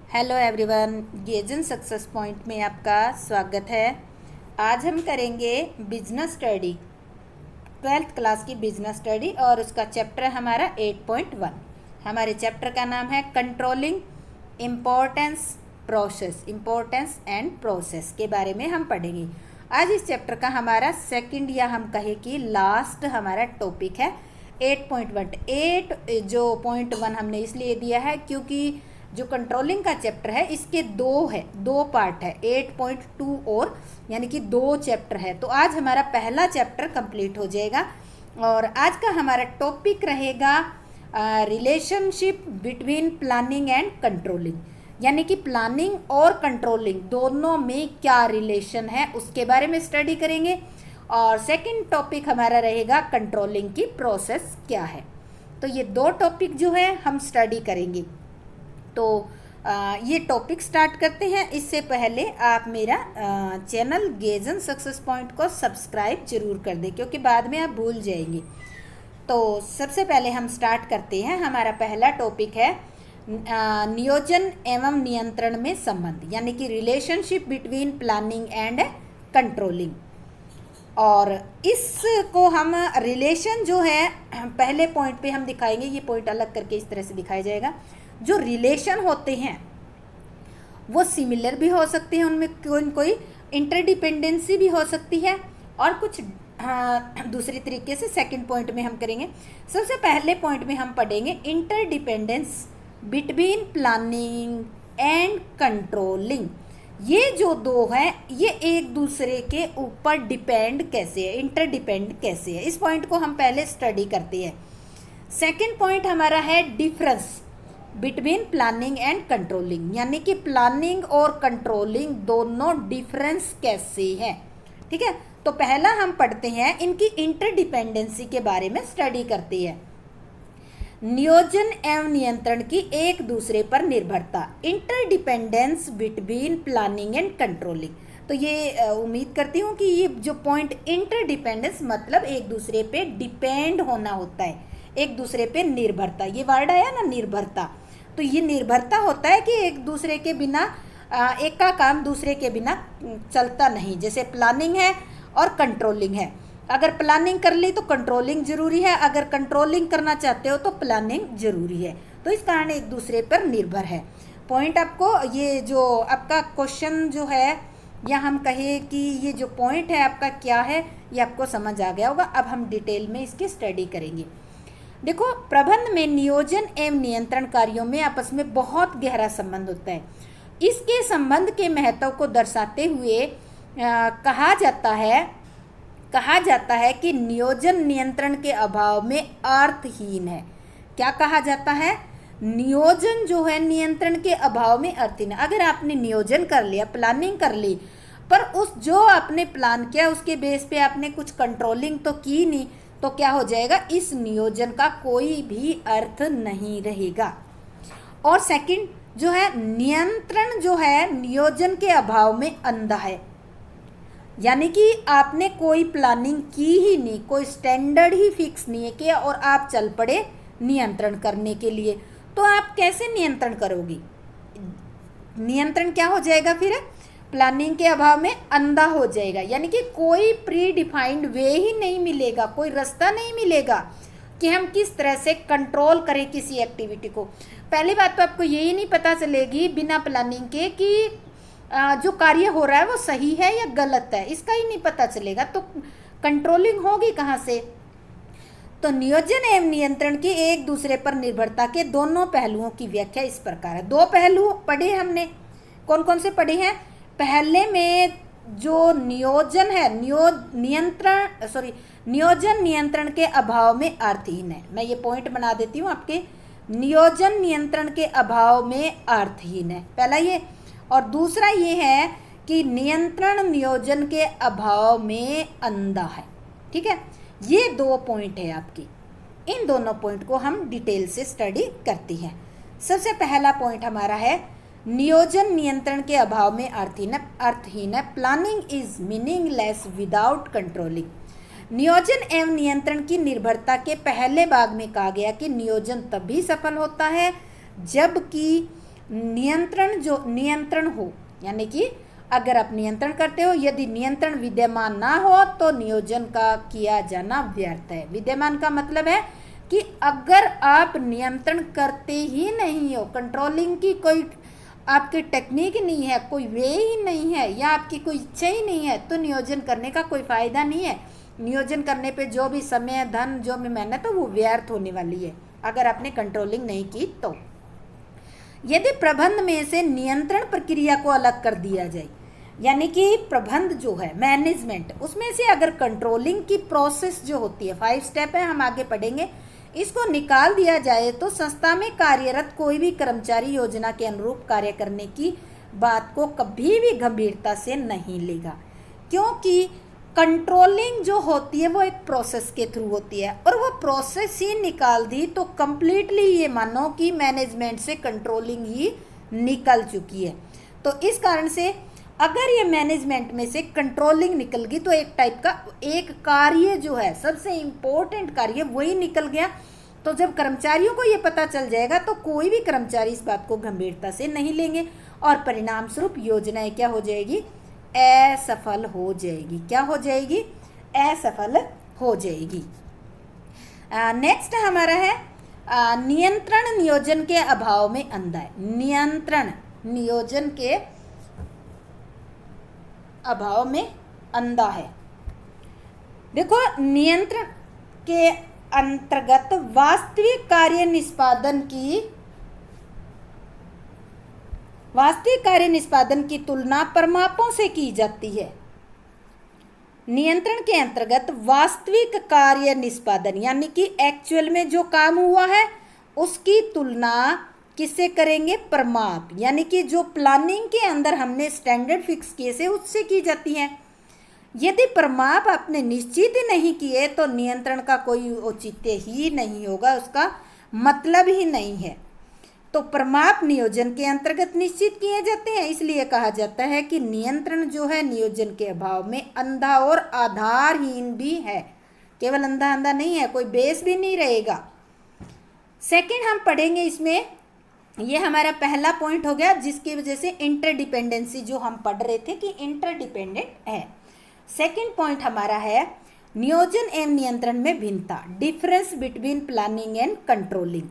Hello everyone, गेजन success point में आपका स्वागत है। आज हम करेंगे बिजनेस स्टडी, 12th क्लास की बिजनेस स्टडी और उसका चैप्टर है हमारा 8.1। हमारे चैप्टर का नाम है कंट्रोलिंग इम्पोर्टेंस एंड प्रोसेस के बारे में हम पढ़ेंगे। आज इस चैप्टर का हमारा सेकंड या हम कहें कि लास्ट हमारा टॉपिक है 8.1। 8 जो .1 हमने इसलिए दिया है क्योंकि जो कंट्रोलिंग का चैप्टर है इसके दो पार्ट है, 8.2 और यानी कि 2 चैप्टर है। तो आज हमारा पहला चैप्टर कंप्लीट हो जाएगा और आज का हमारा टॉपिक रहेगा relationship between planning and controlling, यानी कि प्लानिंग और कंट्रोलिंग दोनों में क्या रिलेशन है उसके बारे में स्टडी करेंगे। और सेकंड टॉपिक हमारा रहेगा कंट्रोलिंग की प्रोसेस क्या है। तो ये 2 टॉपिक जो है हम स्टडी करेंगे। तो ये टॉपिक स्टार्ट करते हैं। इससे पहले आप मेरा चैनल गेजन सक्सेस पॉइंट को सब्सक्राइब जरूर कर दें क्योंकि बाद में आप भूल जाएंगे। तो सबसे पहले हम स्टार्ट करते हैं। हमारा पहला टॉपिक है नियोजन एवं नियंत्रण में संबंध, यानी कि relationship between planning and controlling. और इसको हम रिलेशन जो है पहले पॉइंट पे हम दिखाएंगे। ये पॉइंट अलग करके इस तरह से दिखाया जाएगा। जो रिलेशन होते हैं वो सिमिलर भी हो सकते हैं, उनमें कोई इंटरडिपेंडेंसी भी हो सकती है और कुछ दूसरी तरीके से सेकंड पॉइंट में हम करेंगे। सबसे पहले पॉइंट में हम पढ़ेंगे interdependence between planning and controlling. ये जो 2 हैं ये एक दूसरे के ऊपर डिपेंड कैसे है, इंटरडिपेंड कैसे है, इस पॉइंट को हम पहले स्टडी करते हैं। सेकंड पॉइंट हमारा है difference between planning and controlling, यानी कि प्लानिंग और कंट्रोलिंग दोनों डिफरेंस कैसे हैं। ठीक है, तो पहला हम पढ़ते हैं इनकी इंटरडिपेंडेंसी के बारे में स्टडी करते हैं। नियोजन एवं नियंत्रण की एक दूसरे पर निर्भरता, interdependence between planning and controlling. तो ये उम्मीद करती हूँ कि ये जो पॉइंट इंटरडिपेंडेंस मतलब एक दूसरे पे डिपेंड होना होता है, एक दूसरे पे निर्भरता, ये वर्ड आया ना निर्भरता। तो ये निर्भरता होता है कि एक दूसरे के बिना एक का काम दूसरे के बिना चलता नहीं। जैसे प्लानिंग है और कंट्रोलिंग है, अगर प्लानिंग कर ली तो कंट्रोलिंग जरूरी है, अगर कंट्रोलिंग करना चाहते हो तो प्लानिंग जरूरी है। तो इस कारण एक दूसरे पर निर्भर है। पॉइंट आपको ये जो आपका क्वेश्चन जो है या हम कहें कि ये जो पॉइंट है आपका क्या है ये आपको समझ आ गया होगा। अब हम डिटेल में इसकी स्टडी करेंगे। देखो, प्रबंध में नियोजन एवं नियंत्रण कार्यों में आपस में बहुत गहरा संबंध होता है। इसके संबंध के महत्व को दर्शाते हुए कहा जाता है कि नियोजन नियंत्रण के अभाव में अर्थहीन है। क्या कहा जाता है? नियोजन जो है नियंत्रण के अभाव में अर्थहीन है। अगर आपने नियोजन कर लिया, प्लानिंग कर ली, पर उस जो आपने प्लान किया उसके बेस पे आपने कुछ कंट्रोलिंग तो की नहीं, तो क्या हो जाएगा? इस नियोजन का कोई भी अर्थ नहीं रहेगा। और सेकंड जो है नियंत्रण जो है नियोजन के अभाव में अंधा है, यानी कि आपने कोई प्लानिंग की ही नहीं, कोई स्टैंडर्ड ही फिक्स नहीं किया और आप चल पड़े नियंत्रण करने के लिए, तो आप कैसे नियंत्रण करोगे? नियंत्रण क्या हो जाएगा फिर? प्लानिंग के अभाव में अंधा हो जाएगा, यानी कि कोई प्री डिफाइंड वे ही नहीं मिलेगा, कोई रास्ता नहीं मिलेगा कि हम किस तरह से कंट्रोल करें किसी एक्टिविटी को। पहली बात तो आपको यही नहीं पता चलेगी बिना प्लानिंग के कि जो कार्य हो रहा है वो सही है या गलत है, इसका ही नहीं पता चलेगा, तो कंट्रोलिंग होगी कहाँ से? तो नियोजन एवं नियंत्रण की एक दूसरे पर निर्भरता के दोनों पहलुओं की व्याख्या इस प्रकार है। 2 पहलू पढ़े हमने, कौन कौन से पढ़े हैं? पहले में जो नियोजन है नियोजन नियंत्रण के अभाव में अर्थहीन है। मैं ये पॉइंट बना देती हूँ आपके, नियोजन नियंत्रण के अभाव में अर्थहीन है पहला ये। और दूसरा ये है कि नियंत्रण नियोजन के अभाव में अंधा है। ठीक है, ये 2 पॉइंट है आपकी। इन दोनों पॉइंट को हम डिटेल से स्टडी करते हैं। सबसे पहला पॉइंट हमारा है नियोजन नियंत्रण के अभाव में अर्थहीन है। Planning is meaningless without controlling. नियोजन एवं नियंत्रण की निर्भरता के पहले भाग में कहा गया कि नियोजन तभी सफल होता है जबकि नियंत्रण हो, यानी कि अगर आप नियंत्रण करते हो, यदि नियंत्रण विद्यमान ना हो तो नियोजन का किया जाना व्यर्थ है। विद्यमान का मतलब है कि अगर आप नियंत्रण करते ही नहीं हो, कंट्रोलिंग की कोई आपकी टेक्निक नहीं है, कोई वे ही नहीं है, या आपकी कोई इच्छा ही नहीं है, तो नियोजन करने का कोई फायदा नहीं है। नियोजन करने पे जो भी समय, धन, जो भी मेहनत है वो व्यर्थ होने वाली है अगर आपने कंट्रोलिंग नहीं की तो। यदि प्रबंध में से नियंत्रण प्रक्रिया को अलग कर दिया जाए, यानी कि प्रबंध जो है मैनेजमेंट, उसमें से अगर कंट्रोलिंग की प्रोसेस जो होती है, 5 स्टेप है, हम आगे पढ़ेंगे, इसको निकाल दिया जाए तो संस्था में कार्यरत कोई भी कर्मचारी योजना के अनुरूप कार्य करने की बात को कभी भी गंभीरता से नहीं लेगा, क्योंकि कंट्रोलिंग जो होती है वो एक प्रोसेस के थ्रू होती है, और वो प्रोसेस ही निकाल दी तो कंप्लीटली ये मानो कि मैनेजमेंट से कंट्रोलिंग ही निकल चुकी है। तो इस कारण से अगर ये मैनेजमेंट में से कंट्रोलिंग निकल गई तो एक टाइप का एक कार्य जो है, सबसे इम्पोर्टेंट कार्य, वही निकल गया। तो जब कर्मचारियों को ये पता चल जाएगा तो कोई भी कर्मचारी इस बात को गंभीरता से नहीं लेंगे, और परिणाम स्वरूप योजनाएं क्या हो जाएगी, असफल हो जाएगी। क्या हो जाएगी, असफल हो जाएगी। नेक्स्ट हमारा है नियंत्रण नियोजन के अभाव में अंधा है। नियंत्रण नियोजन के अभाव में अंधा है। देखो, नियंत्रण के अंतर्गत वास्तविक कार्य निष्पादन की तुलना परिमापों से की जाती है। नियंत्रण के अंतर्गत वास्तविक कार्य निष्पादन, यानी कि एक्चुअल में जो काम हुआ है उसकी तुलना किससे करेंगे, परिमाप, यानी कि जो प्लानिंग के अंदर हमने स्टैंडर्ड फिक्स किए से उससे की जाती है। यदि परिमाप आपने निश्चित नहीं किए तो नियंत्रण का कोई औचित्य ही नहीं होगा, उसका मतलब ही नहीं है। तो परिमाप नियोजन के अंतर्गत निश्चित किए जाते हैं, इसलिए कहा जाता है कि नियंत्रण जो है नियोजन के अभाव में अंधा और आधारहीन भी है। केवल अंधा अंधा नहीं है, कोई बेस भी नहीं रहेगा। सेकंड हम पढ़ेंगे इसमें, ये हमारा पहला पॉइंट हो गया, जिसकी वजह से इंटरडिपेंडेंसी जो हम पढ़ रहे थे कि इंटरडिपेंडेंट है। सेकंड पॉइंट हमारा है नियोजन एवं नियंत्रण में भिन्नता, difference between planning and controlling.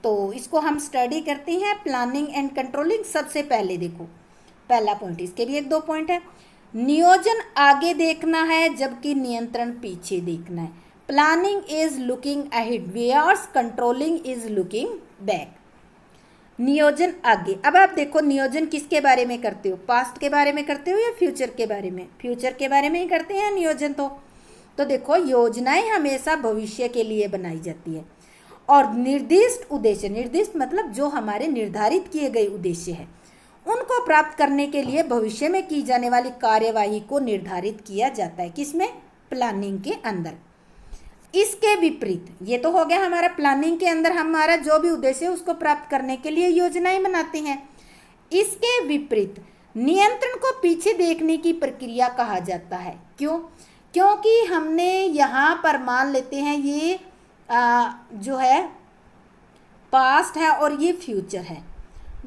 तो इसको हम स्टडी करते हैं, प्लानिंग एंड कंट्रोलिंग। सबसे पहले देखो पहला पॉइंट, इसके भी 1-2 पॉइंट है। नियोजन आगे देखना है जबकि नियंत्रण पीछे देखना है। Planning is looking ahead whereas controlling is looking back. नियोजन आगे। अब आप देखो, नियोजन किसके बारे में करते हो, पास्ट के बारे में करते हो या फ्यूचर के बारे में? फ्यूचर के बारे में ही करते हैं नियोजन। तो देखो, योजनाएं हमेशा भविष्य के लिए बनाई जाती है, और निर्दिष्ट उद्देश्य, निर्दिष्ट मतलब जो हमारे निर्धारित किए गए उद्देश्य है, उनको प्राप्त करने के लिए भविष्य में की जाने वाली कार्यवाही को निर्धारित किया जाता है। किसमें? प्लानिंग के अंदर। इसके विपरीत, ये तो हो गया हमारा प्लानिंग के अंदर हमारा जो भी उद्देश्य है उसको प्राप्त करने के लिए योजनाएं बनाते हैं। इसके विपरीत नियंत्रण को पीछे देखने की प्रक्रिया कहा जाता है। क्यों? क्योंकि हमने यहाँ पर मान लेते हैं ये जो है पास्ट है और ये फ्यूचर है।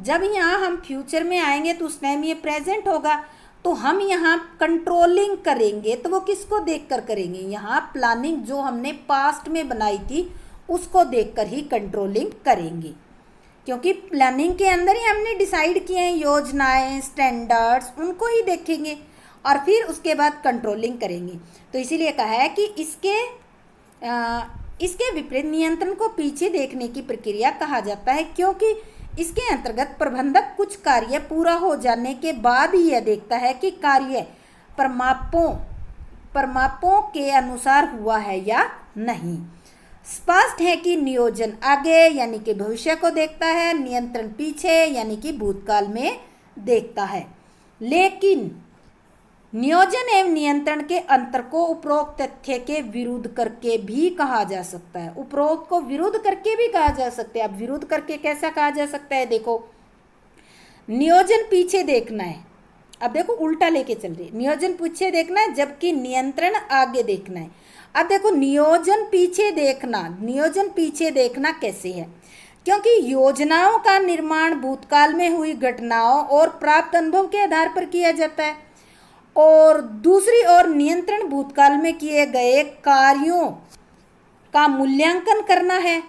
जब यहाँ हम फ्यूचर में आएंगे तो उस टाइम ये प्रेजेंट होगा, तो हम यहाँ कंट्रोलिंग करेंगे तो वो किसको देखकर करेंगे? यहाँ प्लानिंग जो हमने पास्ट में बनाई थी उसको देखकर ही कंट्रोलिंग करेंगे, क्योंकि प्लानिंग के अंदर ही हमने डिसाइड किए हैं योजनाएं, स्टैंडर्ड्स, उनको ही देखेंगे और फिर उसके बाद कंट्रोलिंग करेंगे। तो इसीलिए कहा है कि इसके विपरीत नियंत्रण को पीछे देखने की प्रक्रिया कहा जाता है, क्योंकि इसके अंतर्गत प्रबंधक कुछ कार्य पूरा हो जाने के बाद ही यह देखता है कि कार्य परिमापों के अनुसार हुआ है या नहीं। स्पष्ट है कि नियोजन आगे यानी कि भविष्य को देखता है, नियंत्रण पीछे यानी कि भूतकाल में देखता है। लेकिन नियोजन एवं नियंत्रण के अंतर को उपरोक्त तथ्य के विरुद्ध करके भी कहा जा सकता है। उपरोक्त को विरुद्ध करके भी कहा जा सकता है। अब विरुद्ध करके कैसा कहा जा सकता है? देखो, नियोजन पीछे देखना है, अब देखो उल्टा लेके चल रही है, नियोजन पीछे देखना है जबकि नियंत्रण आगे देखना है। अब देखो, नियोजन पीछे देखना कैसे है? क्योंकि योजनाओं का निर्माण भूतकाल में हुई घटनाओं और प्राप्त अनुभव के आधार पर किया जाता है, और दूसरी ओर नियंत्रण भूतकाल में किए गए कार्यों का मूल्यांकन करना है।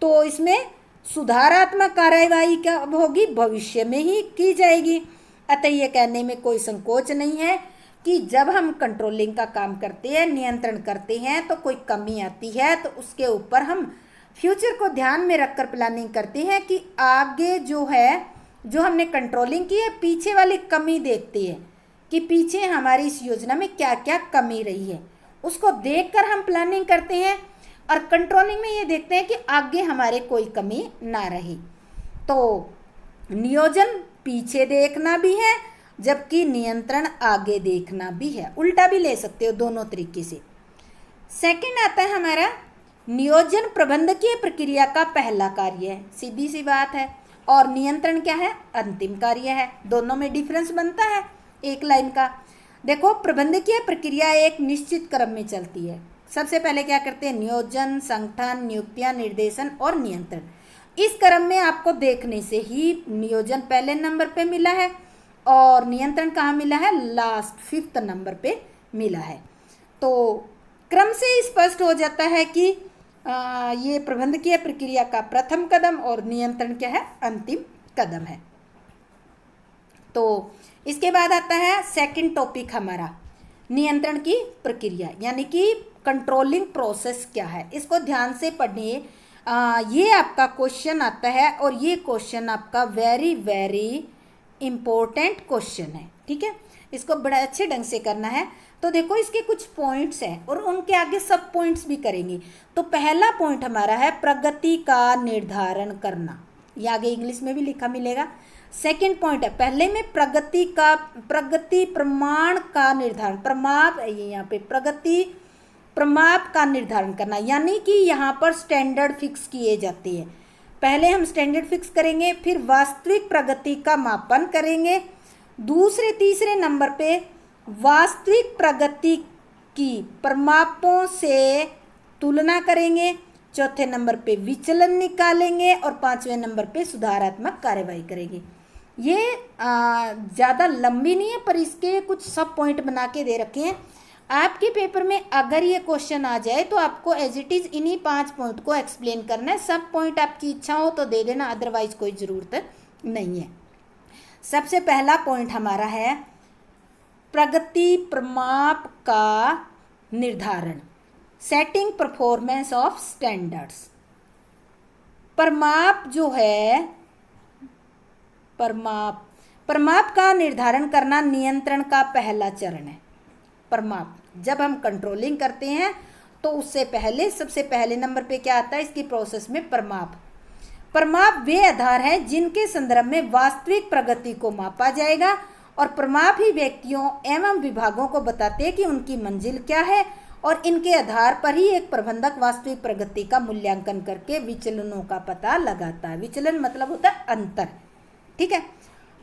तो इसमें सुधारात्मक कार्यवाही क्या होगी, भविष्य में ही की जाएगी। अतः ये कहने में कोई संकोच नहीं है कि जब हम कंट्रोलिंग का काम करते हैं, नियंत्रण करते हैं, तो कोई कमी आती है तो उसके ऊपर हम फ्यूचर को ध्यान में रखकर प्लानिंग करते हैं कि आगे जो है, जो हमने कंट्रोलिंग की है, पीछे वाली कमी देखते हैं कि पीछे हमारी इस योजना में क्या क्या कमी रही है, उसको देखकर हम प्लानिंग करते हैं। और कंट्रोलिंग में ये देखते हैं कि आगे हमारे कोई कमी ना रहे। तो नियोजन पीछे देखना भी है, जबकि नियंत्रण आगे देखना भी है। उल्टा भी ले सकते हो, दोनों तरीके से। सेकंड आता है हमारा नियोजन प्रबंधकीय प्रक्रिया का पहला कार्य है, सीधी सी बात है। और नियंत्रण क्या है, अंतिम कार्य है। दोनों में डिफरेंस बनता है एक लाइन का। देखो, प्रबंधकीय प्रक्रिया एक निश्चित क्रम में चलती है। सबसे पहले क्या करते हैं, नियोजन, संगठन, नियुक्तियां, निर्देशन और नियंत्रण। इस क्रम में आपको देखने से ही नियोजन पहले नंबर पे मिला है और नियंत्रण कहाँ मिला है, लास्ट 5th नंबर पे मिला है। तो क्रम से स्पष्ट हो जाता है कि ये प्रबंधकीय प्रक्रिया का प्रथम कदम और नियंत्रण क्या है, अंतिम कदम है। तो इसके बाद आता है सेकंड टॉपिक हमारा, नियंत्रण की प्रक्रिया, यानी कि कंट्रोलिंग प्रोसेस क्या है। इसको ध्यान से पढ़िए, ये आपका क्वेश्चन आता है और ये क्वेश्चन आपका वेरी वेरी इम्पोर्टेंट क्वेश्चन है। ठीक है, इसको बड़े अच्छे ढंग से करना है। तो देखो, इसके कुछ पॉइंट्स हैं और उनके आगे सब पॉइंट्स भी करेंगे। तो पहला पॉइंट हमारा है प्रगति का निर्धारण करना, ये आगे इंग्लिश में भी लिखा मिलेगा। सेकंड पॉइंट है, पहले में प्रगति प्रमाण का निर्धारण, प्रमाप है ये, यहाँ पे प्रगति प्रमाप का निर्धारण करना, यानी कि यहाँ पर स्टैंडर्ड फिक्स किए जाते हैं। पहले हम स्टैंडर्ड फिक्स करेंगे, फिर वास्तविक प्रगति का मापन करेंगे, दूसरे तीसरे नंबर पे वास्तविक प्रगति की प्रमापों से तुलना करेंगे, चौथे नंबर पे विचलन निकालेंगे और पांचवें नंबर पे सुधारात्मक कार्यवाही करेंगे। ये ज़्यादा लंबी नहीं है, पर इसके कुछ सब पॉइंट बना के दे रखे हैं। आपके पेपर में अगर ये क्वेश्चन आ जाए तो आपको एज इट इज़ इन्हीं 5 पॉइंट को एक्सप्लेन करना है। सब पॉइंट आपकी इच्छा हो तो दे देना, अदरवाइज कोई ज़रूरत नहीं है। सबसे पहला पॉइंट हमारा है प्रगति प्रमाप का निर्धारण, सेटिंग परफॉर्मेंस ऑफ स्टैंडर्ड्स। प्रमाप जो है, प्रमाप का निर्धारण करना नियंत्रण का पहला चरण है। प्रमाप जब हम कंट्रोलिंग करते हैं तो उससे पहले सबसे पहले नंबर पे क्या आता है इसकी प्रोसेस में, प्रमाप वे आधार हैं जिनके संदर्भ में वास्तविक प्रगति को मापा जाएगा, और प्रमाप ही व्यक्तियों एवं विभागों को बताते हैं कि उनकी मंजिल क्या है, और इनके आधार पर ही एक प्रबंधक वास्तविक प्रगति का मूल्यांकन करके विचलनों का पता लगाता है। विचलन मतलब होता है अंतर। ठीक है,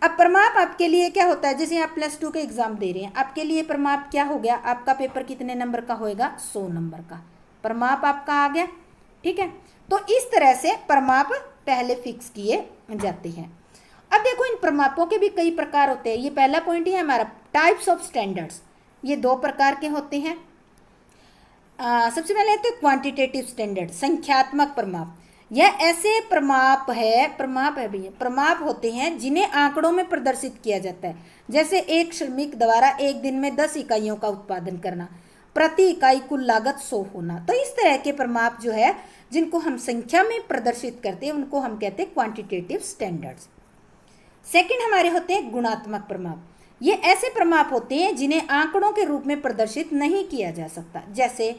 अब प्रमाप आपके लिए क्या होता है, जैसे आप +2 के एग्जाम दे रहे हैं, आपके लिए प्रमाप क्या हो गया, आपका पेपर कितने नंबर का होएगा, 100 नंबर का प्रमाप आपका आ गया। ठीक है, तो इस तरह से प्रमाप पहले फिक्स किए जाते हैं। अब देखो, इन प्रमापों के भी कई प्रकार होते हैं। ये पहला पॉइंट ही है हमारा, टाइप्स ऑफ स्टैंडर्ड्स। ये 2 प्रकार के होते हैं। सबसे पहले तो क्वांटिटेटिव स्टैंडर्ड, संख्यात्मक प्रमाप। यह ऐसे प्रमाप भैया, प्रमाप होते हैं जिन्हें आंकड़ों में प्रदर्शित किया जाता है। जैसे एक श्रमिक द्वारा एक दिन में 10 इकाइयों का उत्पादन करना, प्रति इकाई कुल लागत 100 होना। तो इस तरह के प्रमाप जो है जिनको हम संख्या में प्रदर्शित करते हैं उनको हम कहते हैं क्वांटिटेटिव स्टैंडर्ड्स। सेकंड हमारे होते हैं गुणात्मक प्रमाप। ये ऐसे प्रमाप होते हैं जिन्हें आंकड़ों के रूप में प्रदर्शित नहीं किया जा सकता। जैसे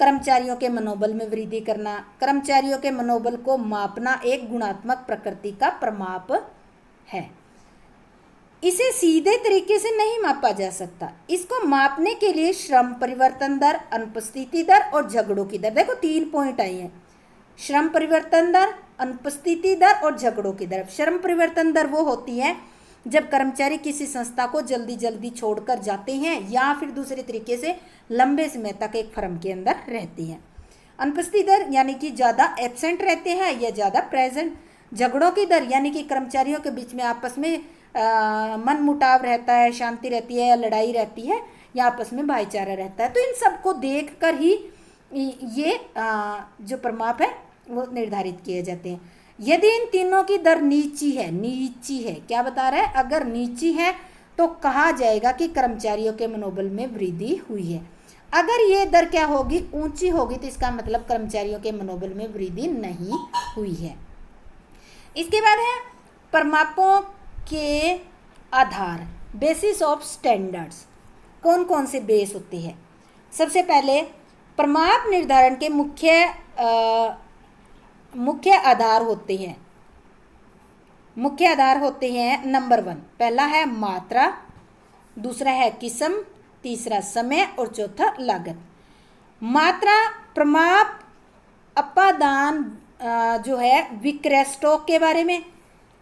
कर्मचारियों के मनोबल में वृद्धि करना, कर्मचारियों के मनोबल को मापना एक गुणात्मक प्रकृति का प्रमाप है। इसे सीधे तरीके से नहीं मापा जा सकता। इसको मापने के लिए श्रम परिवर्तन दर, अनुपस्थिति दर और झगड़ों की दर, देखो 3 पॉइंट आए हैं, श्रम परिवर्तन दर, अनुपस्थिति दर और झगड़ों की दर। श्रम परिवर्तन दर वो होती है जब कर्मचारी किसी संस्था को जल्दी जल्दी छोड़कर जाते हैं या फिर दूसरे तरीके से लंबे समय तक एक फर्म के अंदर रहते हैं। अनुपस्थिति दर यानी कि ज़्यादा एब्सेंट रहते हैं या ज़्यादा प्रेजेंट। झगड़ों की दर यानी कि कर्मचारियों के बीच में आपस में मन मुटाव रहता है, शांति रहती है या लड़ाई रहती है या आपस में भाईचारा रहता है। तो इन सबको देख कर ही ये जो प्रमाप है वो निर्धारित किए जाते हैं। यदि इन तीनों की दर नीची है, क्या बता रहा है, अगर नीची है तो कहा जाएगा कि कर्मचारियों के मनोबल में वृद्धि हुई है। अगर ये दर क्या होगी, ऊंची होगी, तो इसका मतलब कर्मचारियों के मनोबल में वृद्धि नहीं हुई है। इसके बाद है प्रमापों के आधार, बेसिस ऑफ स्टैंडर्ड्स। कौन कौन से बेस होते हैं? सबसे पहले प्रमाप निर्धारण के मुख्य आधार होते हैं नंबर 1, पहला है मात्रा, दूसरा है किस्म, तीसरा समय और चौथा लागत। मात्रा प्रमाप अपादान जो है विक्रय स्टॉक के बारे में,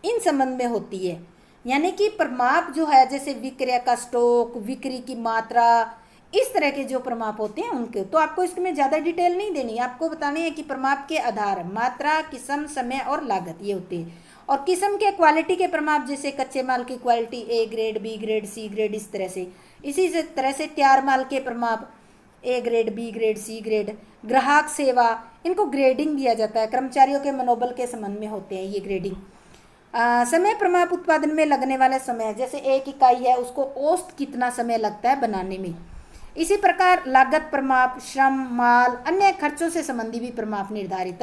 इन संबंध में होती है। यानी कि प्रमाप जो है जैसे विक्रय का स्टॉक, बिक्री की मात्रा, इस तरह के जो प्रमाप होते हैं उनके, तो आपको इसमें ज़्यादा डिटेल नहीं देनी, आपको बताने हैं कि प्रमाप के आधार मात्रा, किस्म, समय और लागत ये होते हैं। और किस्म के क्वालिटी के प्रमाप जैसे कच्चे माल की quality A grade, B grade, C grade, इस तरह से। इसी तरह से तैयार माल के प्रमाप A grade, B grade, C grade. ग्राहक सेवा, इनको ग्रेडिंग दिया जाता है, कर्मचारियों के मनोबल के संबंध में होते हैं ये ग्रेडिंग। समय प्रमाप उत्पादन में लगने वाला समय, जैसे एक इकाई है उसको औसत कितना समय लगता है बनाने में। इसी प्रकार लागत प्रमाप श्रम, माल, अन्य खर्चों से संबंधी भी प्रमाप निर्धारित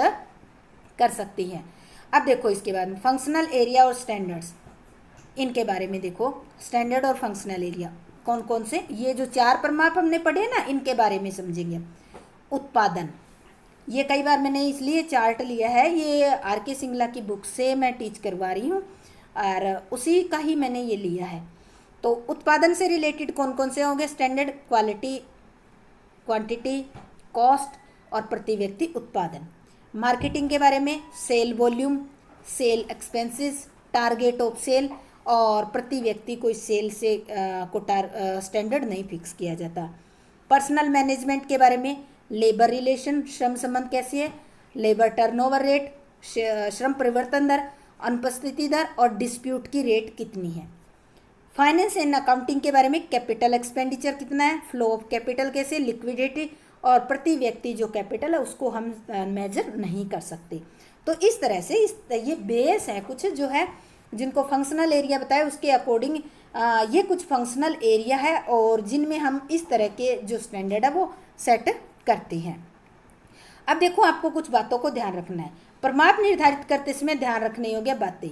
कर सकती है। अब देखो इसके बाद में फंक्शनल एरिया और स्टैंडर्ड्स, इनके बारे में देखो। स्टैंडर्ड और फंक्शनल एरिया कौन कौन से, ये जो 4 प्रमाप हमने पढ़े ना, इनके बारे में समझेंगे। उत्पादन, ये कई बार मैंने इसलिए चार्ट लिया है, ये आर.के. सिंगला की बुक से मैं टीच करवा रही हूँ और उसी का ही मैंने ये लिया है। तो उत्पादन से रिलेटेड कौन कौन से होंगे? स्टैंडर्ड, क्वालिटी, क्वांटिटी, कॉस्ट और प्रति व्यक्ति उत्पादन। मार्केटिंग के बारे में sale volume, sale expenses, target of sale, और प्रति व्यक्ति कोई सेल से स्टैंडर्ड नहीं फिक्स किया जाता। पर्सनल मैनेजमेंट के बारे में लेबर रिलेशन, श्रम संबंध कैसी है, लेबर टर्नओवर रेट, श्रम परिवर्तन दर, अनुपस्थिति दर और डिस्प्यूट की रेट कितनी है। फाइनेंस एंड अकाउंटिंग के बारे में कैपिटल एक्सपेंडिचर कितना है, फ्लो ऑफ कैपिटल कैसे, लिक्विडिटी, और प्रति व्यक्ति जो कैपिटल है उसको हम मेजर नहीं कर सकते। तो इस तरह से ये बेस है कुछ जो है जिनको फंक्शनल एरिया बताया, उसके अकॉर्डिंग ये कुछ फंक्शनल एरिया है और जिनमें हम इस तरह के जो स्टैंडर्ड है वो सेट करते हैं। अब देखो आपको कुछ बातों को ध्यान रखना है। प्रमाप निर्धारित करते समय ध्यान रखने योग्य बातें,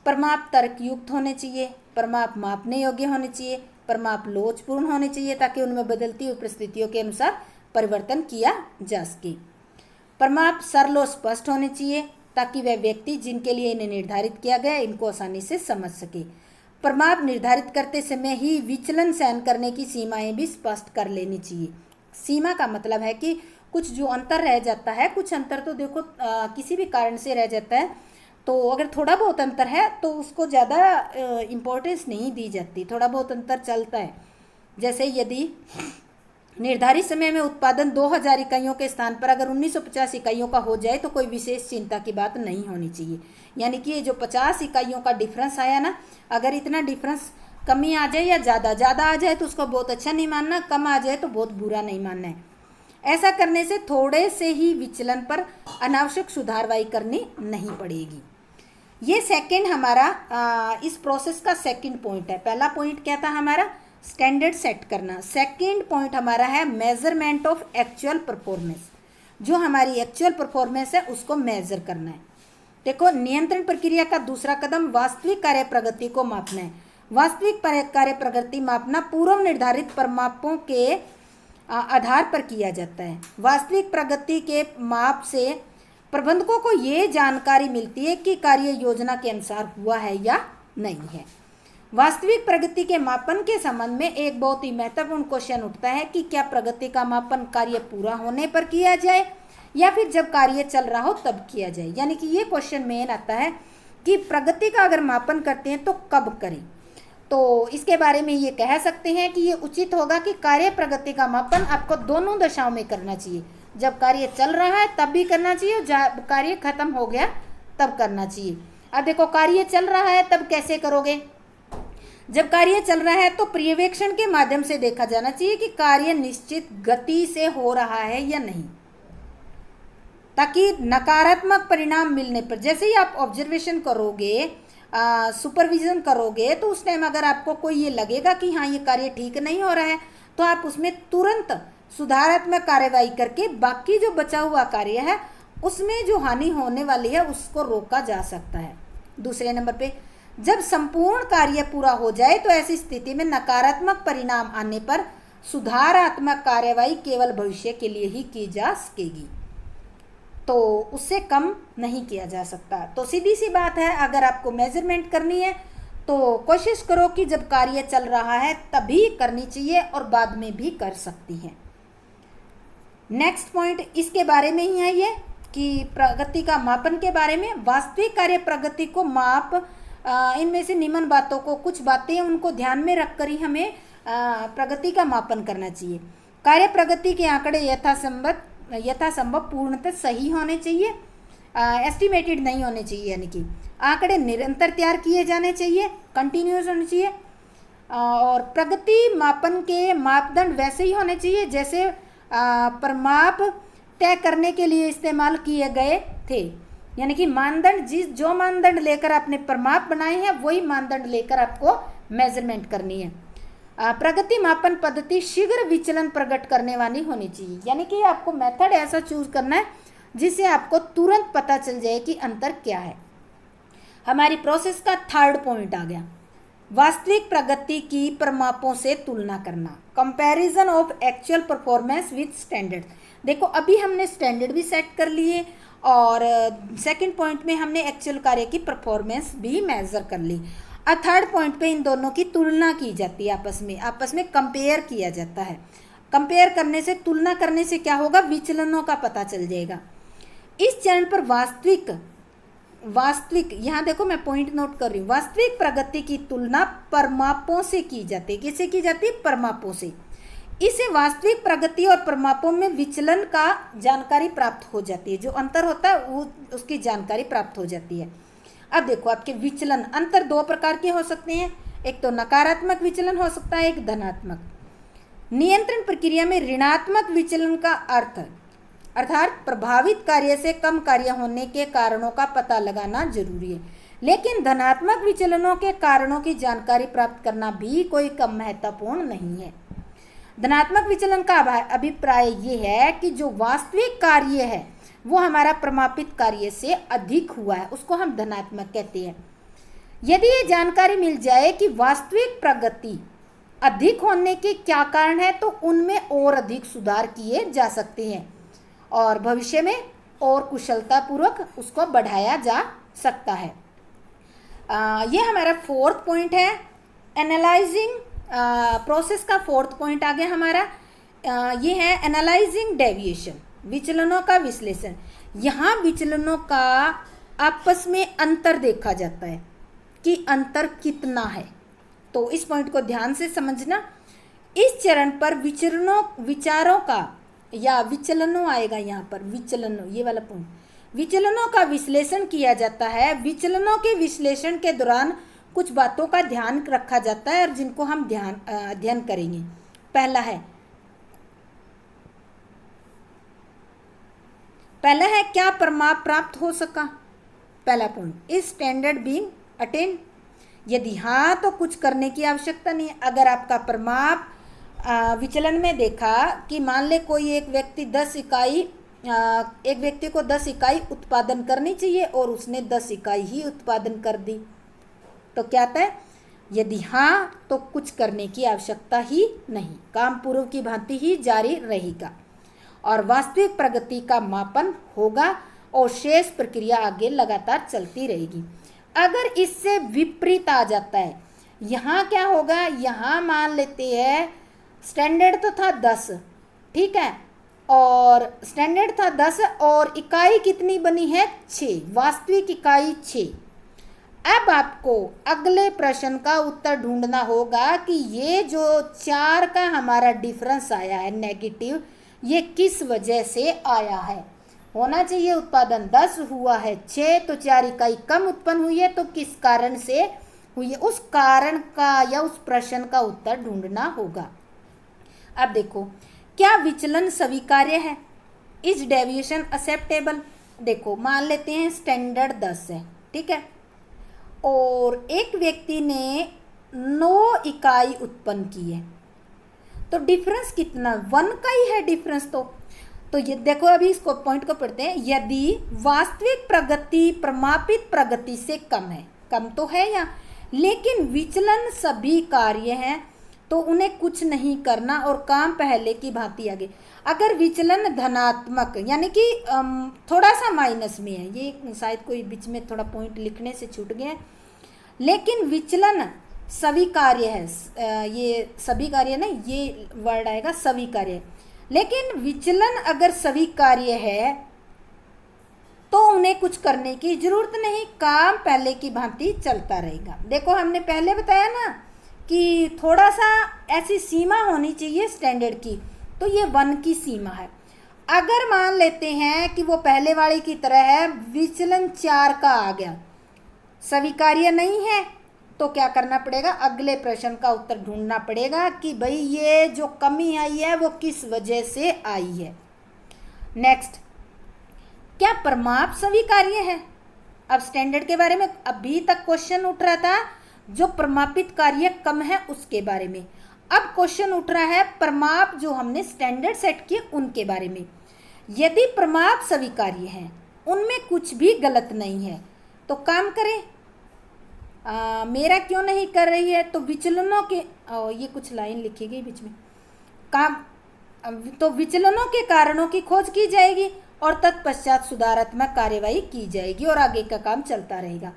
प्रमाप तर्कयुक्त होने चाहिए, प्रमाप मापने योग्य होने चाहिए, प्रमाप लोचपूर्ण होने चाहिए ताकि उनमें बदलती हुई परिस्थितियों के अनुसार परिवर्तन किया जा सके। प्रमाप सरल और स्पष्ट होने चाहिए ताकि वह व्यक्ति जिनके लिए इन्हें निर्धारित किया गया इनको आसानी से समझ सके। प्रमाप निर्धारित करते समय ही विचलन सहन करने की सीमाएं भी स्पष्ट कर लेनी चाहिए। सीमा का मतलब है कि कुछ जो अंतर रह जाता है, कुछ अंतर तो देखो किसी भी कारण से रह जाता है, तो अगर थोड़ा बहुत अंतर है तो उसको ज़्यादा इम्पोर्टेंस नहीं दी जाती, थोड़ा बहुत अंतर चलता है। जैसे यदि निर्धारित समय में उत्पादन 2000 इकाइयों के स्थान पर अगर 1950 इकाइयों का हो जाए तो कोई विशेष चिंता की बात नहीं होनी चाहिए। यानी कि ये जो 50 इकाइयों का डिफरेंस आया ना, अगर इतना डिफरेंस कमी आ जाए या ज़्यादा आ जाए तो उसको बहुत अच्छा नहीं मानना, कम आ जाए तो बहुत बुरा नहीं मानना है। ऐसा करने से थोड़े से ही विचलन पर अनावश्यक सुधारवाई करनी नहीं पड़ेगी। ये सेकंड हमारा इस प्रोसेस का सेकंड पॉइंट है। पहला पॉइंट क्या था हमारा, स्टैंडर्ड सेट करना। सेकंड पॉइंट हमारा है मेजरमेंट ऑफ एक्चुअल परफॉर्मेंस, जो हमारी एक्चुअल परफॉर्मेंस है उसको मेजर करना है। देखो नियंत्रण प्रक्रिया का दूसरा कदम वास्तविक कार्य प्रगति को मापना है। वास्तविक कार्य प्रगति मापना पूर्व निर्धारित प्रमापों के आधार पर किया जाता है। वास्तविक प्रगति के माप से प्रबंधकों को ये जानकारी मिलती है कि कार्य योजना के अनुसार हुआ है या नहीं है। वास्तविक प्रगति के मापन के संबंध में एक बहुत ही महत्वपूर्ण क्वेश्चन उठता है कि क्या प्रगति का मापन कार्य पूरा होने पर किया जाए या फिर जब कार्य चल रहा हो तब किया जाए। यानी कि ये क्वेश्चन मेन आता है कि प्रगति का अगर मापन करते हैं तो कब करें। तो इसके बारे में ये कह सकते हैं कि ये उचित होगा कि कार्य प्रगति का मापन आपको दोनों दशाओं में करना चाहिए। जब कार्य चल रहा है तब भी करना चाहिए, जब कार्य खत्म हो गया तब करना चाहिए। अब देखो कार्य चल रहा है तब कैसे करोगे? जब कार्य चल रहा है तो पर्यवेक्षण के माध्यम से देखा जाना चाहिए कि कार्य निश्चित गति से हो रहा है या नहीं, ताकि नकारात्मक परिणाम मिलने पर, जैसे ही आप ऑब्जर्वेशन करोगे, सुपरविजन करोगे, तो उस टाइम अगर आपको कोई ये लगेगा कि हाँ ये कार्य ठीक नहीं हो रहा है, तो आप उसमें तुरंत सुधारात्मक कार्यवाही करके बाकी जो बचा हुआ कार्य है उसमें जो हानि होने वाली है उसको रोका जा सकता है। दूसरे नंबर पे, जब संपूर्ण कार्य पूरा हो जाए तो ऐसी स्थिति में नकारात्मक परिणाम आने पर सुधारात्मक कार्यवाही केवल भविष्य के लिए ही की जा सकेगी, तो उससे कम नहीं किया जा सकता। तो सीधी सी बात है, अगर आपको मेजरमेंट करनी है तो कोशिश करो कि जब कार्य चल रहा है तभी करनी चाहिए और बाद में भी कर सकती है। नेक्स्ट पॉइंट इसके बारे में ही है ये कि प्रगति का मापन के बारे में। वास्तविक कार्य प्रगति को माप, इनमें से निम्न बातों को, कुछ बातें उनको ध्यान में रखकर ही हमें प्रगति का मापन करना चाहिए। कार्य प्रगति के आंकड़े यथासंभव पूर्णतः सही होने चाहिए, एस्टिमेटेड नहीं होने चाहिए, यानी कि आंकड़े निरंतर तैयार किए जाने चाहिए, कंटिन्यूस होने चाहिए। और प्रगति मापन के मापदंड वैसे ही होने चाहिए जैसे प्रमाप तय करने के लिए इस्तेमाल किए गए थे, यानी कि मानदंड जो मानदंड लेकर आपने प्रमाप बनाए हैं वही मानदंड लेकर आपको मेजरमेंट करनी है। प्रगति मापन पद्धति शीघ्र विचलन प्रकट करने वाली होनी चाहिए, यानी कि आपको मेथड ऐसा चूज करना है जिससे आपको तुरंत पता चल जाए कि अंतर क्या है। हमारी प्रोसेस का थर्ड पॉइंट आ गया, वास्तविक प्रगति की प्रमापों से तुलना करना, comparison of actual performance with standard. देखो अभी हमने स्टैंडर्ड भी सेट कर लिए और सेकंड पॉइंट में हमने एक्चुअल कार्य की परफॉर्मेंस भी मेजर कर ली। अब थर्ड पॉइंट पे इन दोनों की तुलना की जाती है, आपस में कंपेयर किया जाता है। कंपेयर करने से, तुलना करने से क्या होगा, विचलनों का पता चल जाएगा। इस चरण पर वास्तविक यहाँ देखो मैं पॉइंट नोट कर रही हूँ, वास्तविक प्रगति की तुलना प्रमापों से की जाती है। किससे की जाती है? प्रमापों से। इससे वास्तविक प्रगति और प्रमापों में विचलन का जानकारी प्राप्त हो जाती है, जो अंतर होता है वो उसकी जानकारी प्राप्त हो जाती है। अब देखो आपके विचलन अंतर दो प्रकार के हो सकते हैं, एक तो नकारात्मक विचलन हो सकता है, एक धनात्मक। नियंत्रण प्रक्रिया में ऋणात्मक विचलन का अर्थात प्रभावित कार्य से कम कार्य होने के कारणों का पता लगाना जरूरी है, लेकिन धनात्मक विचलनों के कारणों की जानकारी प्राप्त करना भी कोई कम महत्वपूर्ण नहीं है। धनात्मक विचलन का अभिप्राय ये है कि जो वास्तविक कार्य है वो हमारा प्रमापित कार्य से अधिक हुआ है, उसको हम धनात्मक कहते हैं। यदि ये जानकारी मिल जाए कि वास्तविक प्रगति अधिक होने के क्या कारण है तो उनमें और अधिक सुधार किए जा सकते हैं और भविष्य में और कुशलतापूर्वक उसको बढ़ाया जा सकता है। ये हमारा फोर्थ पॉइंट है, एनालाइजिंग प्रोसेस का फोर्थ पॉइंट आ गया हमारा। ये है एनालाइजिंग डेविएशन, विचलनों का विश्लेषण। यहाँ विचलनों का आपस में अंतर देखा जाता है कि अंतर कितना है, तो इस पॉइंट को ध्यान से समझना। इस चरण पर विचारों का या विचलनों आएगा, यहाँ पर विचलनों, ये वाला पॉइंट, विचलनों का विश्लेषण किया जाता है। विचलनों के विश्लेषण के दौरान कुछ बातों का ध्यान रखा जाता है और जिनको हम अध्ययन करेंगे। पहला है क्या प्रमाप प्राप्त हो सका। पहला point, is standard being attend. यदि हाँ तो कुछ करने की आवश्यकता नहीं है। अगर आपका प्रमाप विचलन में देखा कि मान ले कोई एक व्यक्ति को 10 इकाई उत्पादन करनी चाहिए और उसने 10 इकाई ही उत्पादन कर दी, तो क्या आता है, यदि हाँ तो कुछ करने की आवश्यकता ही नहीं, काम पूर्व की भांति ही जारी रहेगा और वास्तविक प्रगति का मापन होगा और शेष प्रक्रिया आगे लगातार चलती रहेगी। अगर इससे विपरीत आ जाता है, यहाँ क्या होगा, यहाँ मान लेते हैं स्टैंडर्ड तो था 10, ठीक है, और स्टैंडर्ड था 10 और इकाई कितनी बनी है 6, वास्तविक इकाई 6। अब आपको अगले प्रश्न का उत्तर ढूंढना होगा कि ये जो 4 का हमारा डिफरेंस आया है नेगेटिव, ये किस वजह से आया है। होना चाहिए उत्पादन 10, हुआ है 6, तो 4 इकाई कम उत्पन्न हुई है। तो किस कारण से हुई है, उस कारण का या उस प्रश्न का उत्तर ढूंढना होगा। अब देखो, क्या विचलन स्वीकार्य है? Is deviation acceptable? देखो मान लेते हैं स्टैंडर्ड 10 है, ठीक है, और एक व्यक्ति ने 9 इकाई उत्पन्न की है, तो डिफरेंस कितना? 1 का ही है डिफरेंस। तो ये देखो, अभी इसको पॉइंट को पढ़ते हैं। यदि वास्तविक प्रगति प्रमापित प्रगति से कम है, कम तो है यहाँ, लेकिन विचलन सभी कार्य हैं, तो उन्हें कुछ नहीं करना और काम पहले की भांति आगे। अगर विचलन धनात्मक यानी कि थोड़ा सा माइनस में है, ये शायद कोई बीच में थोड़ा पॉइंट लिखने से छूट गया है, लेकिन विचलन स्वीकार्य है, ये सभी कार्य नहीं, ये वर्ड आएगा स्वीकार्य। लेकिन विचलन अगर स्वीकार्य है तो उन्हें कुछ करने की जरूरत नहीं, काम पहले की भांति चलता रहेगा। देखो हमने पहले बताया ना कि थोड़ा सा ऐसी सीमा होनी चाहिए स्टैंडर्ड की, तो ये 1 की सीमा है। अगर मान लेते हैं कि वो पहले वाली की तरह है, विचलन 4 का आ गया, स्वीकार्य नहीं है, तो क्या करना पड़ेगा? अगले प्रश्न का उत्तर ढूंढना पड़ेगा कि भाई ये जो कमी आई है वो किस वजह से आई है। नेक्स्ट, क्या प्रमाप स्वीकार्य है? अब स्टैंडर्ड के बारे में अभी तक क्वेश्चन उठ रहा था, जो प्रमापित कार्य कम है उसके बारे में। अब क्वेश्चन उठ रहा है प्रमाप जो हमने स्टैंडर्ड सेट किए उनके बारे में। यदि प्रमाप स्वीकार्य हैं, उनमें कुछ भी गलत नहीं है, तो काम करें। मेरा क्यों नहीं कर रही है? तो विचलनों के ये कुछ लाइन लिखी गई बीच में, काम तो विचलनों के कारणों की खोज की जाएगी और तत्पश्चात सुधारात्मक कार्यवाही की जाएगी और आगे का काम चलता रहेगा।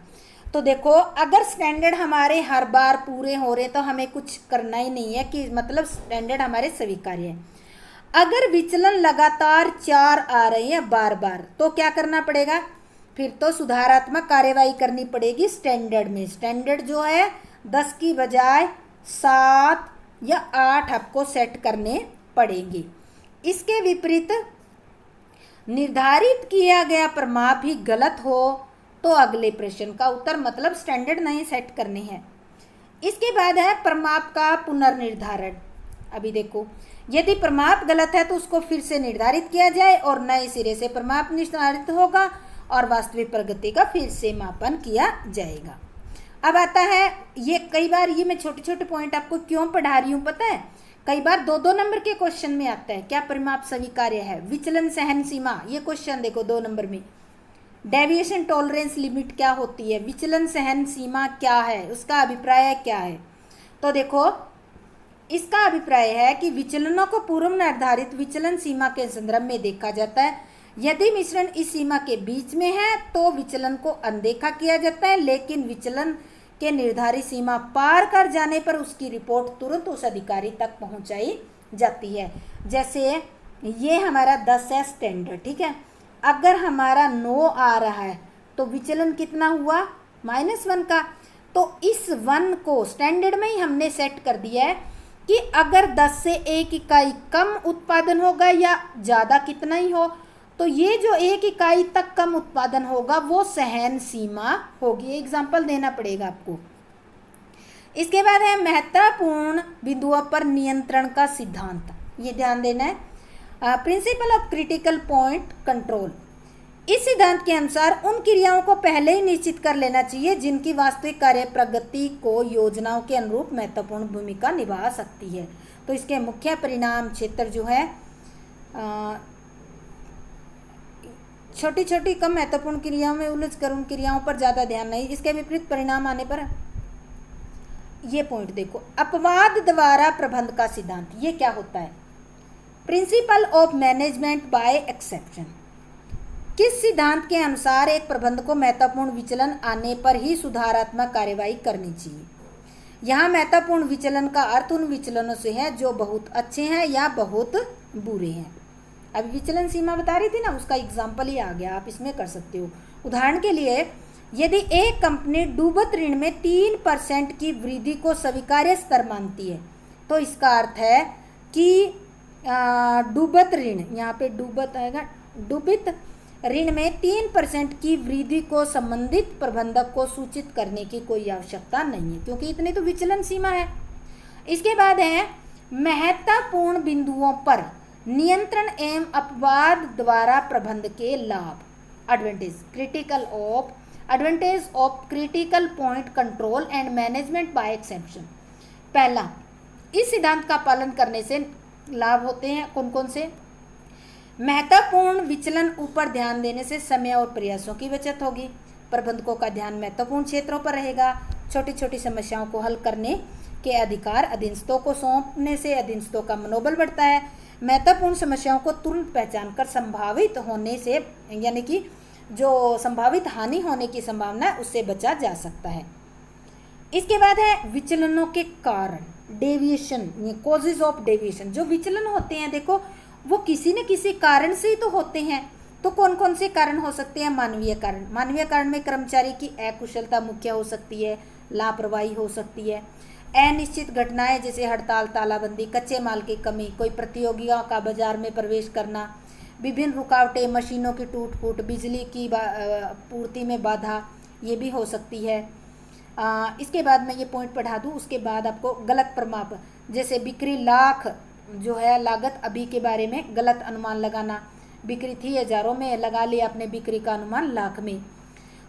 तो देखो, अगर स्टैंडर्ड हमारे हर बार पूरे हो रहे तो हमें कुछ करना ही नहीं है, कि मतलब स्टैंडर्ड हमारे स्वीकार्य है। अगर विचलन लगातार 4 आ रहे हैं बार बार, तो क्या करना पड़ेगा? फिर तो सुधारात्मक कार्यवाही करनी पड़ेगी स्टैंडर्ड में। स्टैंडर्ड जो है 10 की बजाय 7 या 8 आपको सेट करने पड़ेंगे। इसके विपरीत निर्धारित किया गया प्रमाप ही गलत हो तो अगले प्रश्न का उत्तर, मतलब स्टैंडर्ड नहीं सेट करने हैं। इसके बाद है प्रमाप का पुनर्निर्धारण। अभी देखो, यदि प्रमाप गलत है तो उसको फिर से निर्धारित किया जाए और नए सिरे से प्रमाप निर्धारित होगा और वास्तविक प्रगति का फिर से मापन किया जाएगा। अब आता है, ये कई बार ये मैं छोटे छोटे पॉइंट आपको क्यों पढ़ा रही हूँ पता है? कई बार 2-2 नंबर के क्वेश्चन में आता है। क्या प्रमाप स्वीकार्य है? विचलन सहन सीमा, ये क्वेश्चन देखो 2 नंबर में। डेविएशन टॉलरेंस लिमिट क्या होती है? विचलन सहन सीमा क्या है? उसका अभिप्राय क्या है? तो देखो, इसका अभिप्राय है कि विचलनों को पूर्व निर्धारित विचलन सीमा के संदर्भ में देखा जाता है। यदि मिश्रण इस सीमा के बीच में है तो विचलन को अनदेखा किया जाता है, लेकिन विचलन के निर्धारित सीमा पार कर जाने पर उसकी रिपोर्ट तुरंत उस अधिकारी तक पहुंचाई जाती है। जैसे ये हमारा 10 है स्टैंडर्ड, ठीक है, अगर हमारा 9 आ रहा है तो विचलन कितना हुआ? -1 का। तो इस 1 को स्टैंडर्ड में ही हमने सेट कर दिया है कि अगर 10 से 1 इकाई कम उत्पादन होगा या ज़्यादा कितना ही हो, तो ये जो 1 इकाई तक कम उत्पादन होगा वो सहन सीमा होगी। एग्जाम्पल देना पड़ेगा आपको। इसके बाद है महत्वपूर्ण बिंदुओं पर नियंत्रण का सिद्धांत। ये ध्यान देना है, principle of critical point control. इस सिद्धांत के अनुसार उन क्रियाओं को पहले ही निश्चित कर लेना चाहिए जिनकी वास्तविक कार्य प्रगति को योजनाओं के अनुरूप महत्वपूर्ण भूमिका निभा सकती है। तो इसके मुख्य परिणाम क्षेत्र जो है, छोटी छोटी कम महत्वपूर्ण क्रियाओं में उलझ कर उन क्रियाओं पर ज़्यादा ध्यान नहीं, इसके विपरीत परिणाम आने पर ये पॉइंट देखो, अपवाद द्वारा प्रबंध का सिद्धांत। ये क्या होता है? Principle of management by exception. किस सिद्धांत के अनुसार एक प्रबंध को महत्वपूर्ण विचलन आने पर ही सुधारात्मक कार्यवाही करनी चाहिए? यहाँ महत्वपूर्ण विचलन का अर्थ उन विचलनों से है जो बहुत अच्छे हैं या बहुत बुरे हैं। अभी विचलन सीमा बता रही थी ना, उसका एग्जाम्पल ही आ गया, आप इसमें कर सकते हो। उदाहरण के लिए, यदि एक कंपनी डूबत ऋण में 3% की वृद्धि को स्वीकार्य स्तर मानती है, तो इसका अर्थ है कि डूबत ऋण, यहाँ पे डूबत आएगा, डूबित ऋण में 3% की वृद्धि को संबंधित प्रबंधक को सूचित करने की कोई आवश्यकता नहीं है, क्योंकि इतनी तो विचलन सीमा है। इसके बाद है महत्वपूर्ण बिंदुओं पर नियंत्रण एवं अपवाद द्वारा प्रबंध के लाभ, advantage of critical point control and management by exception. पहला, इस सिद्धांत का पालन करने से लाभ होते हैं कौन कौन से? महत्वपूर्ण विचलन ऊपर ध्यान देने से समय और प्रयासों की बचत होगी, प्रबंधकों का ध्यान महत्वपूर्ण क्षेत्रों पर रहेगा, छोटी छोटी समस्याओं को हल करने के अधिकार अधीनस्थों को सौंपने से अधीनस्थों का मनोबल बढ़ता है, महत्वपूर्ण समस्याओं को तुरंत पहचान कर संभावित होने से, यानी कि जो संभावित हानि होने की संभावना है उससे बचा जा सकता है। इसके बाद है विचलनों के कारण, डेविएशन, कॉजेज ऑफ डेविएशन। जो विचलन होते हैं देखो वो किसी न किसी कारण से ही तो होते हैं। तो कौन कौन से कारण हो सकते हैं? मानवीय कारण। मानवीय कारण में कर्मचारी की अकुशलता मुख्य हो सकती है, लापरवाही हो सकती है, अनिश्चित घटनाएं जैसे हड़ताल, तालाबंदी, कच्चे माल की कमी, कोई प्रतियोगियों का बाजार में प्रवेश करना, विभिन्न रुकावटें, मशीनों की टूट फूट, बिजली की पूर्ति में बाधा, ये भी हो सकती है। इसके बाद मैं ये पॉइंट पढ़ा दूँ, उसके बाद आपको गलत प्रमाप, जैसे बिक्री लाख जो है लागत अभी के बारे में गलत अनुमान लगाना, बिक्री थी हजारों में, लगा लिया अपने बिक्री का अनुमान लाख में।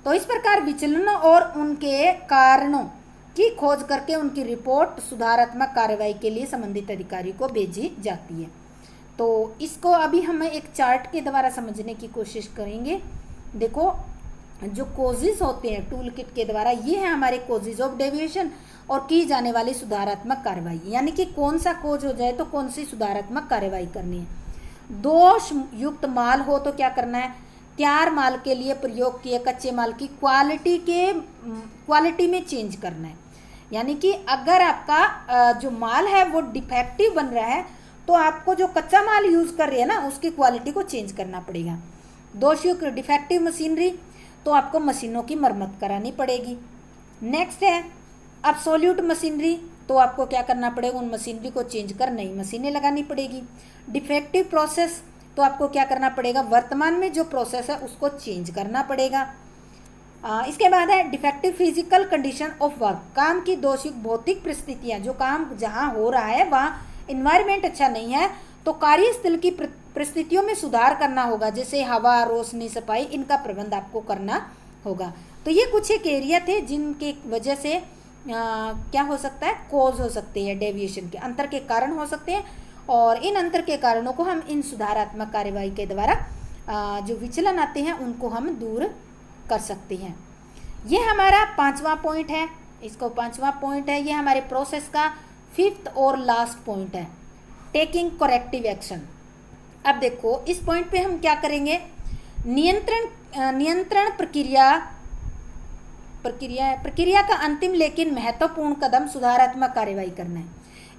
तो इस प्रकार विचलनों और उनके कारणों की खोज करके उनकी रिपोर्ट सुधारात्मक कार्रवाई के लिए संबंधित अधिकारी को भेजी जाती है। तो इसको अभी हम एक चार्ट के द्वारा समझने की कोशिश करेंगे। देखो जो कोजेज होते हैं टूल किट के द्वारा, ये है हमारे कोजेज ऑफ डेविएशन और की जाने वाली सुधारात्मक कार्रवाई, यानी कि कौन सा कोज हो जाए तो कौन सी सुधारात्मक कार्रवाई करनी है। दोष युक्त माल हो तो क्या करना है? तैयार माल के लिए प्रयोग किए कच्चे माल की क्वालिटी में चेंज करना है। यानी कि अगर आपका जो माल है वो डिफेक्टिव बन रहा है तो आपको जो कच्चा माल यूज कर रहे हैं ना उसकी क्वालिटी को चेंज करना पड़ेगा। दोषयुक्त डिफेक्टिव मशीनरी तो आपको मशीनों की मरम्मत करानी पड़ेगी। नेक्स्ट है अब्सोल्यूट मशीनरी, तो आपको क्या करना पड़ेगा? उन मशीनरी को चेंज कर नई मशीनें लगानी पड़ेगी। डिफेक्टिव प्रोसेस तो आपको क्या करना पड़ेगा? वर्तमान में जो प्रोसेस है उसको चेंज करना पड़ेगा। इसके बाद है defective physical condition of work, काम की दोषयुक्त भौतिक परिस्थितियां, जो काम जहां हो रहा है वहाँ इन्वायरमेंट अच्छा नहीं है तो कार्यस्थल की परिस्थितियों में सुधार करना होगा, जैसे हवा, रोशनी, सफाई, इनका प्रबंध आपको करना होगा। तो ये कुछ एक एरिया थे जिनके वजह से क्या हो सकता है? कोज हो सकते हैं, डेविएशन के अंतर के कारण हो सकते हैं, और इन अंतर के कारणों को हम इन सुधारात्मक कार्यवाही के द्वारा जो विचलन आते हैं उनको हम दूर कर सकते हैं। ये हमारा 5वां पॉइंट है, इसको 5वां पॉइंट है, ये हमारे प्रोसेस का 5th और लास्ट पॉइंट है, टेकिंग करेक्टिव एक्शन। अब देखो इस पॉइंट पे हम क्या करेंगे? नियंत्रण प्रक्रिया का अंतिम लेकिन महत्वपूर्ण कदम सुधारात्मक कार्यवाही करना है।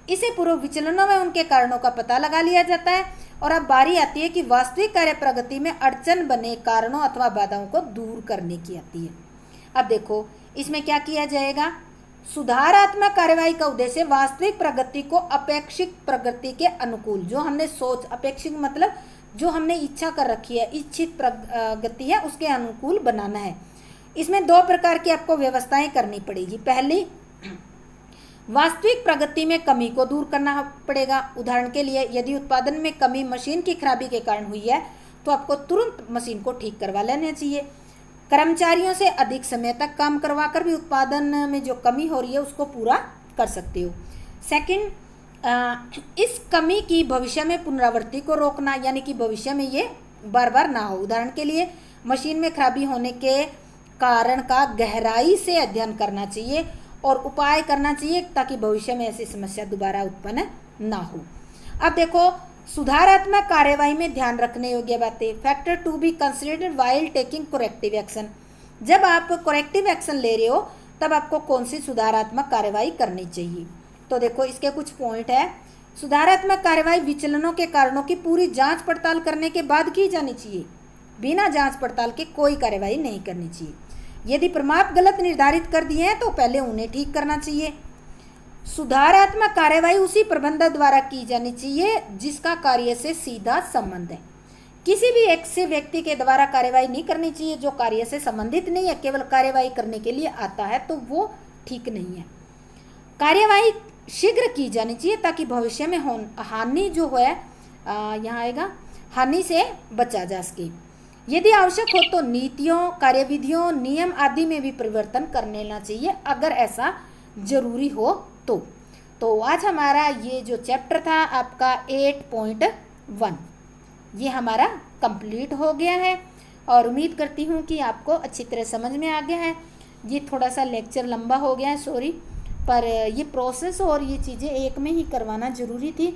इसे पूर्व विचलनों में उनके कारणों का पता लगा लिया जाता है और अब बारी आती है कि वास्तविक कार्य प्रगति में अड़चन बने कारणों अथवा बाधाओं को दूर करने की आती है। अब देखो इसमें क्या किया जाएगा? सुधारात्मक कार्यवाही का उद्देश्य वास्तविक प्रगति को अपेक्षित प्रगति के अनुकूल, जो हमने सोच, अपेक्षित मतलब जो हमने इच्छा कर रखी है, इच्छित प्रगति है उसके अनुकूल बनाना है। इसमें 2 प्रकार की आपको व्यवस्थाएं करनी पड़ेगी। पहली, वास्तविक प्रगति में कमी को दूर करना पड़ेगा। उदाहरण के लिए यदि उत्पादन में कमी मशीन की खराबी के कारण हुई है तो आपको तुरंत मशीन को ठीक करवा लेना चाहिए। कर्मचारियों से अधिक समय तक काम करवा कर भी उत्पादन में जो कमी हो रही है उसको पूरा कर सकते हो। सेकंड, इस कमी की भविष्य में पुनरावृत्ति को रोकना, यानी कि भविष्य में ये बार बार ना हो। उदाहरण के लिए मशीन में खराबी होने के कारण का गहराई से अध्ययन करना चाहिए और उपाय करना चाहिए ताकि भविष्य में ऐसी समस्या दोबारा उत्पन्न ना हो। अब देखो सुधारात्मक कार्यवाही में ध्यान रखने योग्य बातें, factor to be considered while taking corrective action. जब आप करेक्टिव एक्शन ले रहे हो तब आपको कौन सी सुधारात्मक कार्यवाही करनी चाहिए? तो देखो इसके कुछ पॉइंट है। सुधारात्मक कार्यवाही विचलनों के कारणों की पूरी जांच पड़ताल करने के बाद की जानी चाहिए। बिना जांच पड़ताल के कोई कार्यवाही नहीं करनी चाहिए। यदि प्रमाप गलत निर्धारित कर दिए हैं तो पहले उन्हें ठीक करना चाहिए। सुधारात्मक कार्यवाही उसी प्रबंधक द्वारा की जानी चाहिए जिसका कार्य से सीधा संबंध है। किसी भी एक से व्यक्ति के द्वारा कार्यवाही नहीं करनी चाहिए जो कार्य से संबंधित नहीं है, केवल कार्यवाही करने के लिए आता है, तो वो ठीक नहीं है। कार्यवाही शीघ्र की जानी चाहिए ताकि भविष्य में हानि जो है यहाँ आएगा, हानि से बचा जा सके। यदि आवश्यक हो तो नीतियों, कार्यविधियों, नियम आदि में भी परिवर्तन कर लेना चाहिए अगर ऐसा जरूरी हो तो आज हमारा ये जो चैप्टर था आपका 8.1 ये हमारा कंप्लीट हो गया है और उम्मीद करती हूँ कि आपको अच्छी तरह समझ में आ गया है। ये थोड़ा सा लेक्चर लंबा हो गया है, सॉरी, पर ये प्रोसेस और ये चीज़ें एक में ही करवाना ज़रूरी थी,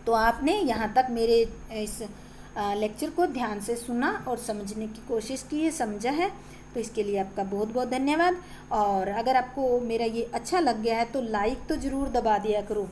तो आपने यहाँ तक मेरे इस लेक्चर को ध्यान से सुना और समझने की कोशिश की है, समझा है, तो इसके लिए आपका बहुत बहुत धन्यवाद। और अगर आपको मेरा ये अच्छा लग गया है तो लाइक तो ज़रूर दबा दिया करो।